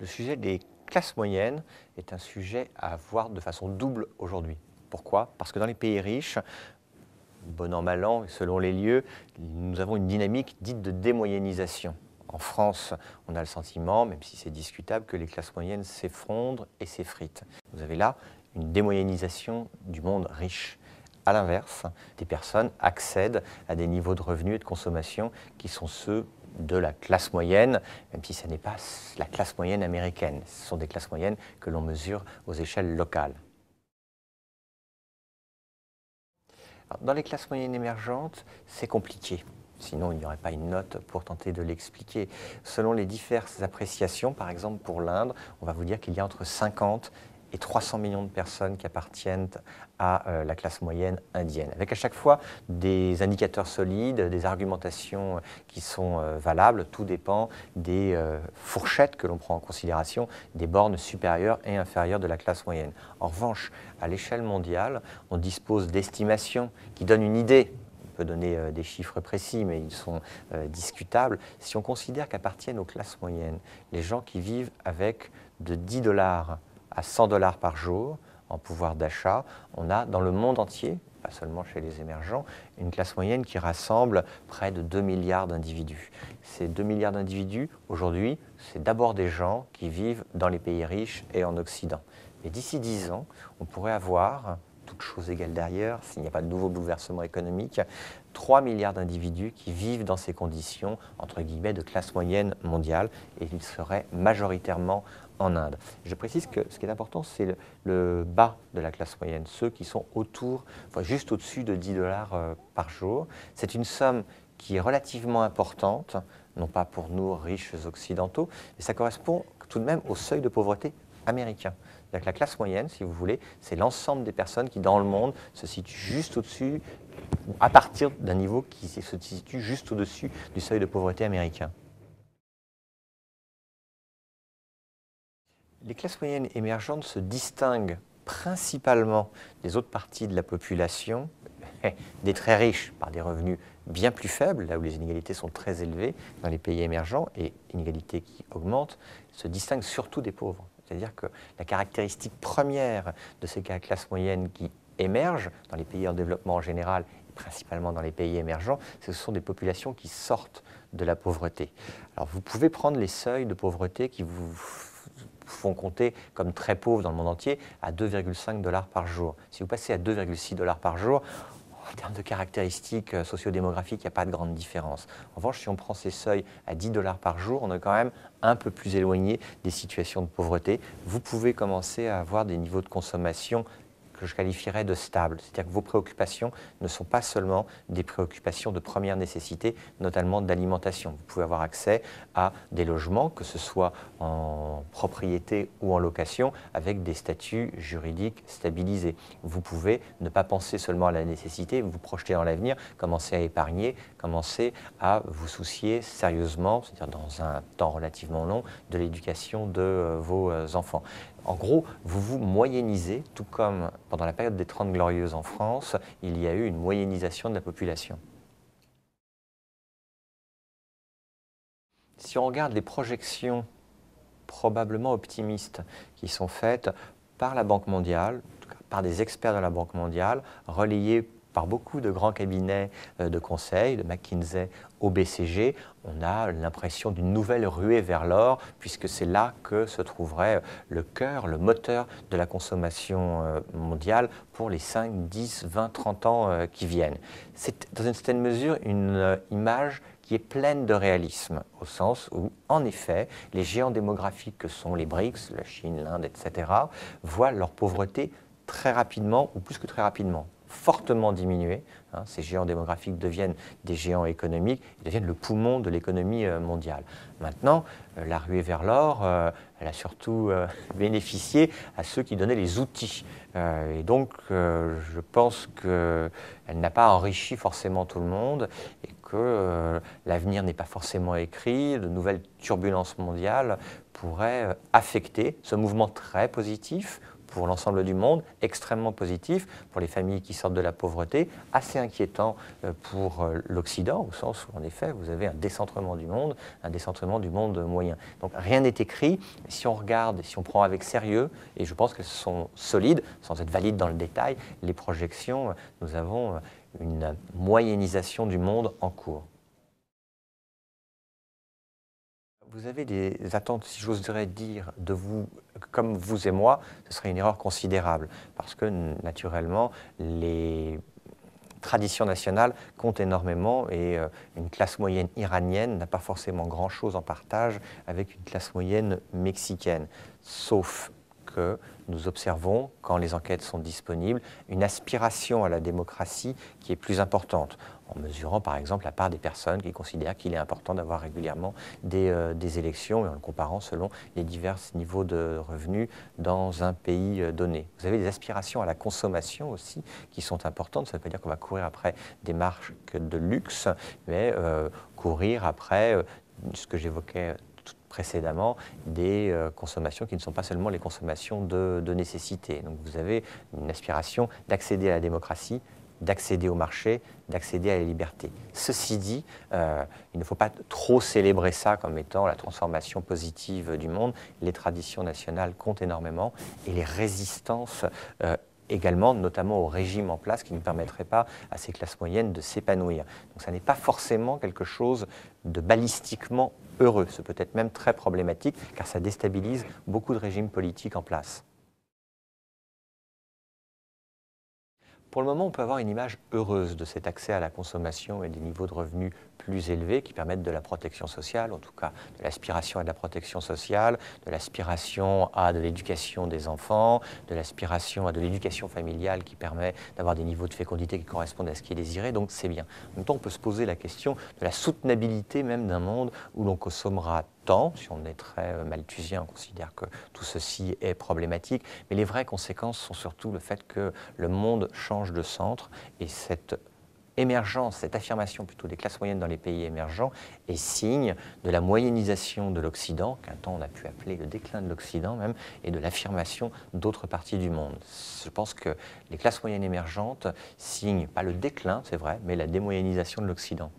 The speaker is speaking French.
Le sujet des classes moyennes est un sujet à voir de façon double aujourd'hui. Pourquoi? Parce que dans les pays riches, bon an, mal an, selon les lieux, nous avons une dynamique dite de démoyennisation. En France, on a le sentiment, même si c'est discutable, que les classes moyennes s'effondrent et s'effritent. Vous avez là une démoyennisation du monde riche. À l'inverse, des personnes accèdent à des niveaux de revenus et de consommation qui sont ceux de la classe moyenne, même si ce n'est pas la classe moyenne américaine. Ce sont des classes moyennes que l'on mesure aux échelles locales. Alors, dans les classes moyennes émergentes, c'est compliqué. Sinon, il n'y aurait pas une note pour tenter de l'expliquer. Selon les diverses appréciations, par exemple pour l'Inde, on va vous dire qu'il y a entre 50 et 300 millions de personnes qui appartiennent à la classe moyenne indienne, avec à chaque fois des indicateurs solides, des argumentations qui sont valables. Tout dépend des fourchettes que l'on prend en considération, des bornes supérieures et inférieures de la classe moyenne. En revanche, à l'échelle mondiale, on dispose d'estimations qui donnent une idée. On peut donner des chiffres précis, mais ils sont discutables. Si on considère qu'appartiennent aux classes moyennes les gens qui vivent avec de 10 $ à 100 $ par jour en pouvoir d'achat, on a dans le monde entier, pas seulement chez les émergents, une classe moyenne qui rassemble près de 2 milliards d'individus. Ces 2 milliards d'individus, aujourd'hui, c'est d'abord des gens qui vivent dans les pays riches et en Occident. Et d'ici 10 ans, on pourrait avoir, toutes choses égales d'ailleurs, s'il n'y a pas de nouveau bouleversement économique, 3 milliards d'individus qui vivent dans ces conditions, entre guillemets, de classe moyenne mondiale, et ils seraient majoritairement en Inde. Je précise que ce qui est important, c'est le bas de la classe moyenne, ceux qui sont autour, enfin juste au-dessus de 10 $ par jour. C'est une somme qui est relativement importante, non pas pour nous, riches occidentaux, mais ça correspond tout de même au seuil de pauvreté américain. C'est-à-dire que la classe moyenne, si vous voulez, c'est l'ensemble des personnes qui, dans le monde, se situent juste au-dessus, à partir d'un niveau qui se situe juste au-dessus du seuil de pauvreté américain. Les classes moyennes émergentes se distinguent principalement des autres parties de la population, des très riches par des revenus bien plus faibles, là où les inégalités sont très élevées dans les pays émergents, et inégalités qui augmentent, se distinguent surtout des pauvres. C'est-à-dire que la caractéristique première de ces classes moyennes qui émergent dans les pays en développement en général, et principalement dans les pays émergents, ce sont des populations qui sortent de la pauvreté. Alors vous pouvez prendre les seuils de pauvreté qui vous font compter comme très pauvres dans le monde entier à 2,5 $ par jour. Si vous passez à 2,6 $ par jour, en termes de caractéristiques sociodémographiques, il n'y a pas de grande différence. En revanche, si on prend ces seuils à 10 $ par jour, on est quand même un peu plus éloigné des situations de pauvreté. Vous pouvez commencer à avoir des niveaux de consommation que je qualifierais de stables. C'est-à-dire que vos préoccupations ne sont pas seulement des préoccupations de première nécessité, notamment d'alimentation. Vous pouvez avoir accès à des logements, que ce soit en propriété ou en location, avec des statuts juridiques stabilisés. Vous pouvez ne pas penser seulement à la nécessité, vous projeter dans l'avenir, commencer à épargner, commencer à vous soucier sérieusement, c'est-à-dire dans un temps relativement long, de l'éducation de vos enfants. En gros, vous vous moyennisez, tout comme pendant la période des 30 Glorieuses en France, il y a eu une moyennisation de la population. Si on regarde les projections probablement optimistes qui sont faites par la Banque mondiale, en tout cas par des experts de la Banque mondiale, relayées par beaucoup de grands cabinets de conseil, de McKinsey au BCG, on a l'impression d'une nouvelle ruée vers l'or, puisque c'est là que se trouverait le cœur, le moteur de la consommation mondiale pour les 5, 10, 20, 30 ans qui viennent. C'est dans une certaine mesure une image qui est pleine de réalisme, au sens où, en effet, les géants démographiques que sont les BRICS, la Chine, l'Inde, etc., voient leur pauvreté très rapidement, ou plus que très rapidement, fortement diminuer. Ces géants démographiques deviennent des géants économiques, ils deviennent le poumon de l'économie mondiale. Maintenant, la ruée vers l'or, elle a surtout bénéficié à ceux qui donnaient les outils. Et donc, je pense qu'elle n'a pas enrichi forcément tout le monde et que l'avenir n'est pas forcément écrit. De nouvelles turbulences mondiales pourraient affecter ce mouvement très positif pour l'ensemble du monde, extrêmement positif pour les familles qui sortent de la pauvreté, assez inquiétant pour l'Occident, au sens où en effet vous avez un décentrement du monde moyen. Donc rien n'est écrit. Si on regarde, si on prend avec sérieux, et je pense qu'elles sont solides, sans être valides dans le détail, les projections, nous avons une moyennisation du monde en cours. Vous avez des attentes, si j'oserais dire, de vous, comme vous et moi, ce serait une erreur considérable, parce que naturellement, les traditions nationales comptent énormément et une classe moyenne iranienne n'a pas forcément grand-chose en partage avec une classe moyenne mexicaine, sauf que nous observons, quand les enquêtes sont disponibles, une aspiration à la démocratie qui est plus importante, en mesurant par exemple la part des personnes qui considèrent qu'il est important d'avoir régulièrement des élections et en le comparant selon les divers niveaux de revenus dans un pays donné. Vous avez des aspirations à la consommation aussi qui sont importantes. Ça ne veut pas dire qu'on va courir après des marques de luxe, mais courir après ce que j'évoquais précédemment, des consommations qui ne sont pas seulement les consommations de nécessité. Donc vous avez une aspiration d'accéder à la démocratie, d'accéder au marché, d'accéder à la liberté. Ceci dit, il ne faut pas trop célébrer ça comme étant la transformation positive du monde. Les traditions nationales comptent énormément et les résistances également, notamment au régime en place qui ne permettrait pas à ces classes moyennes de s'épanouir. Donc ça n'est pas forcément quelque chose de balistiquement heureux, c'est peut-être même très problématique car ça déstabilise beaucoup de régimes politiques en place. Pour le moment, on peut avoir une image heureuse de cet accès à la consommation et des niveaux de revenus plus élevés qui permettent de la protection sociale, en tout cas de l'aspiration à de la protection sociale, de l'aspiration à de l'éducation des enfants, de l'aspiration à de l'éducation familiale qui permet d'avoir des niveaux de fécondité qui correspondent à ce qui est désiré, donc c'est bien. En même temps, on peut se poser la question de la soutenabilité même d'un monde où l'on consommera tant, si on est très malthusien, on considère que tout ceci est problématique, mais les vraies conséquences sont surtout le fait que le monde change de centre et cette émergence, cette affirmation plutôt des classes moyennes dans les pays émergents est signe de la moyennisation de l'Occident, qu'un temps on a pu appeler le déclin de l'Occident même, et de l'affirmation d'autres parties du monde. Je pense que les classes moyennes émergentes signent pas le déclin, c'est vrai, mais la démoyennisation de l'Occident.